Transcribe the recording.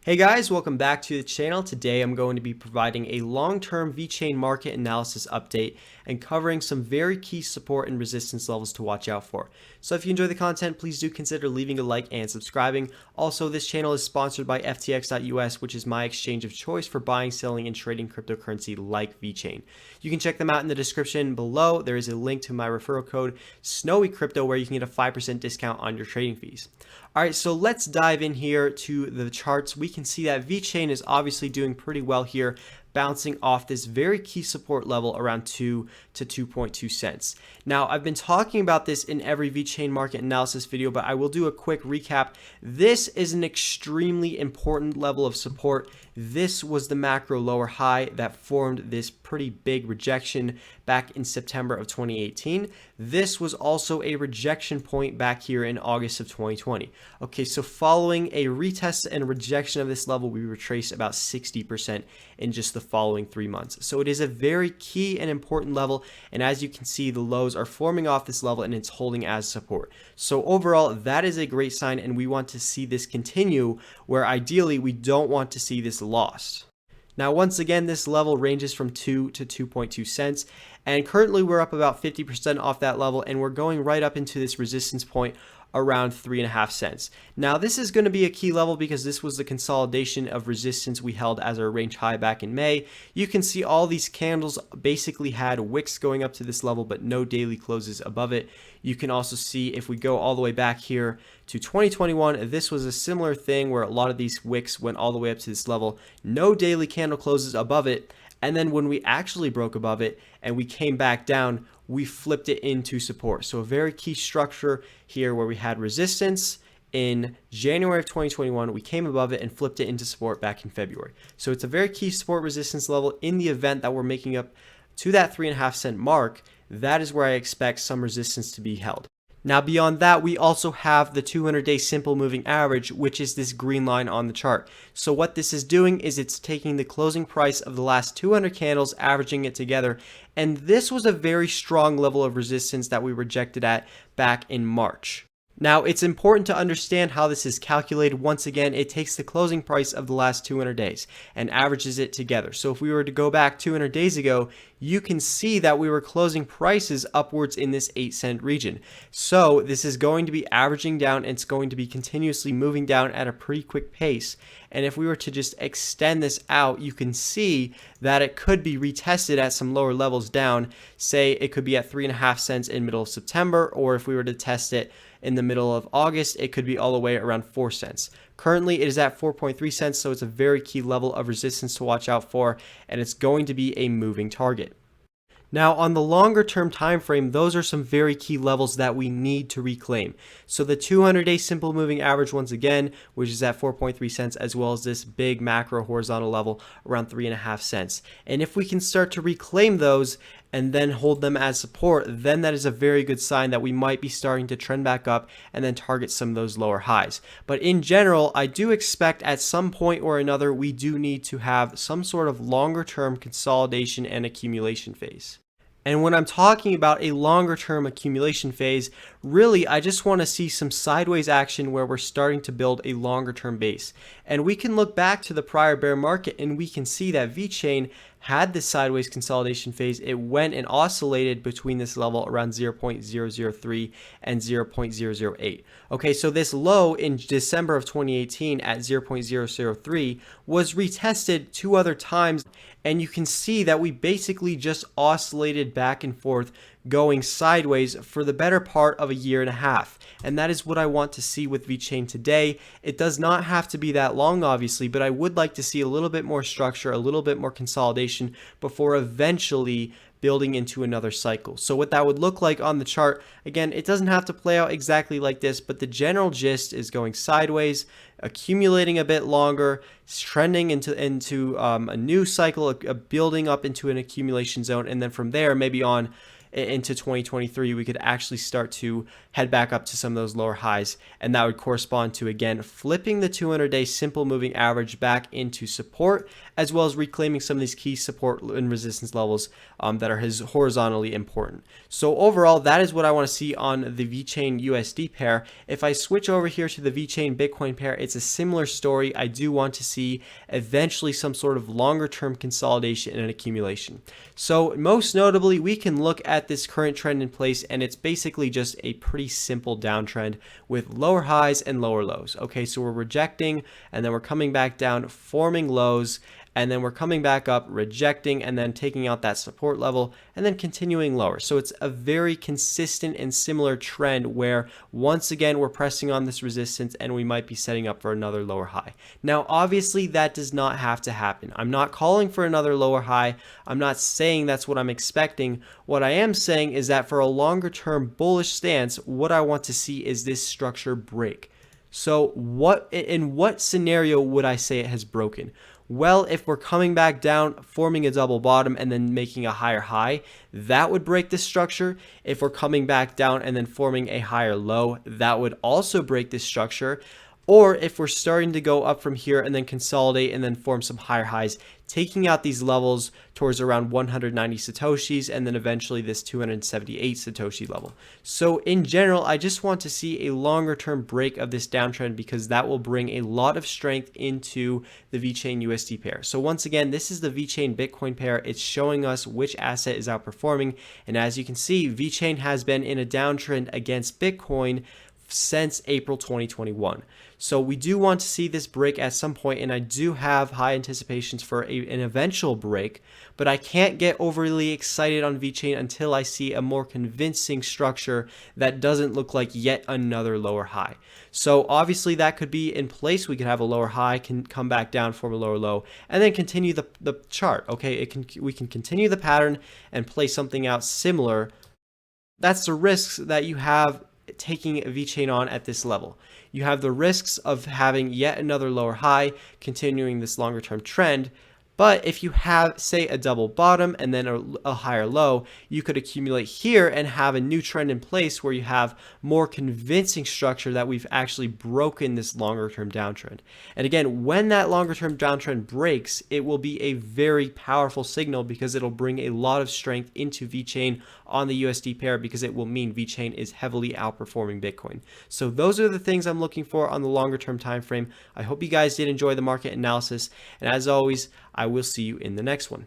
Hey guys, welcome back to the channel. Today I'm going to be providing a long-term Vechain market analysis update and covering some very key support and resistance levels to watch out for. So if you enjoy the content, please do consider leaving a like and subscribing. Also, this channel is sponsored by FTX.us, which is my exchange of choice for buying, selling, and trading cryptocurrency like Vechain. You can check them out in the description below. There is a link to my referral code SNOWYCRYPTO where you can get a 5% discount on your trading fees. All right, so let's dive in here to the charts. We can see that Vechain is obviously doing pretty well here, bouncing off this very key support level around 2 to 2.2 cents. Now, I've been talking about this in every Vechain market analysis video, but I will do a quick recap. This is an extremely important level of support. This was the macro lower high that formed this pretty big rejection back in September of 2018. This was also a rejection point back here in August of 2020. Okay, so following a retest and rejection of this level, we retraced about 60% in just the following 3 months. So it is a very key and important level, and as you can see, the lows are forming off this level and it's holding as support. So overall, that is a great sign, and we want to see this continue, where ideally we don't want to see this lost. Now, once again, this level ranges from 2 to 2.2 cents, and currently we're up about 50% off that level, and we're going right up into this resistance point around 3.5 cents. Now, this is going to be a key level because this was the consolidation of resistance we held as our range high back in May. You can see all these candles basically had wicks going up to this level, but no daily closes above it. You can also see if we go all the way back here to 2021, this was a similar thing where a lot of these wicks went all the way up to this level, no daily candle closes above it. And then when we actually broke above it and we came back down, we flipped it into support. So a very key structure here where we had resistance in January of 2021, we came above it and flipped it into support back in February. So it's a very key support resistance level in the event that we're making up to that 3.5 cent mark. That is where I expect some resistance to be held. Now, beyond that, we also have the 200-day simple moving average, which is this green line on the chart. So what this is doing is it's taking the closing price of the last 200 candles, averaging it together. And this was a very strong level of resistance that we rejected at back in March. Now, it's important to understand how this is calculated. Once again, it takes the closing price of the last 200 days and averages it together. So if we were to go back 200 days ago, you can see that we were closing prices upwards in this 8-cent region. So this is going to be averaging down, and it's going to be continuously moving down at a pretty quick pace. And if we were to just extend this out, you can see that it could be retested at some lower levels down. Say it could be at 3.5 cents in middle of September, or if we were to test it in the middle of August, it could be all the way around 4 cents. Currently, it is at 4.3 cents, so it's a very key level of resistance to watch out for, and it's going to be a moving target. Now, on the longer term time frame, those are some very key levels that we need to reclaim. So the 200-day simple moving average, once again, which is at 4.3 cents, as well as this big macro horizontal level around 3.5 cents. And if we can start to reclaim those and then hold them as support, then that is a very good sign that we might be starting to trend back up and then target some of those lower highs. But in general, I do expect at some point or another, we do need to have some sort of longer term consolidation and accumulation phase. And when I'm talking about a longer term accumulation phase, really, I just want to see some sideways action where we're starting to build a longer term base. And we can look back to the prior bear market and we can see that Vechain had this sideways consolidation phase. It went and oscillated between this level around 0.003 and 0.008. Okay, so this low in December of 2018 at 0.003 was retested 2 other times, and you can see that we basically just oscillated back and forth, going sideways for the better part of a year and a half. And that is what I want to see with Vechain today. It does not have to be that long, obviously, but I would like to see a little bit more structure, a little bit more consolidation before eventually building into another cycle. So what that would look like on the chart, again, it doesn't have to play out exactly like this, but the general gist is going sideways, accumulating a bit longer, trending into a new cycle, building up into an accumulation zone, and then from there, maybe on into 2023, we could actually start to head back up to some of those lower highs. And that would correspond to, again, flipping the 200-day simple moving average back into support, as well as reclaiming some of these key support and resistance levels that are horizontally important. So overall, that is what I want to see on the Vechain USD pair. If I switch over here to the Vechain Bitcoin pair, it's a similar story. I do want to see eventually some sort of longer term consolidation and accumulation. So most notably, we can look at this current trend in place, and it's basically just a pretty simple downtrend with lower highs and lower lows. Okay, so we're rejecting, and then we're coming back down, forming lows, and then we're coming back up, rejecting, and then taking out that support level, and then continuing lower. So it's a very consistent and similar trend where once again we're pressing on this resistance and we might be setting up for another lower high. Now obviously that does not have to happen. I'm not calling for another lower high. I'm not saying that's what I'm expecting. What I am saying is that for a longer term bullish stance, what I want to see is this structure break. So in what scenario would I say it has broken? Well, if we're coming back down, forming a double bottom, and then making a higher high, that would break this structure. If we're coming back down and then forming a higher low, that would also break this structure. Or if we're starting to go up from here and then consolidate and then form some higher highs, taking out these levels towards around 190 Satoshis and then eventually this 278 Satoshi level. So in general, I just want to see a longer term break of this downtrend because that will bring a lot of strength into the Vechain USD pair. So once again, this is the Vechain Bitcoin pair. It's showing us which asset is outperforming. And as you can see, Vechain has been in a downtrend against Bitcoin since April 2021. So we do want to see this break at some point, and I do have high anticipations for an eventual break, but I can't get overly excited on Vechain until I see a more convincing structure that doesn't look like yet another lower high. So obviously that could be in place. We could have a lower high, can come back down, form a lower low, and then continue the chart. Okay, we can continue the pattern and play something out similar. That's the risks that you have taking Vechain on at this level. You have the risks of having yet another lower high, continuing this longer term trend. But if you have, say, a double bottom and then a higher low, you could accumulate here and have a new trend in place where you have more convincing structure that we've actually broken this longer term downtrend. And again, when that longer term downtrend breaks, it will be a very powerful signal because it'll bring a lot of strength into Vechain on the USD pair because it will mean Vechain is heavily outperforming Bitcoin. So those are the things I'm looking for on the longer term time frame. I hope you guys did enjoy the market analysis. And as always, I will see you in the next one.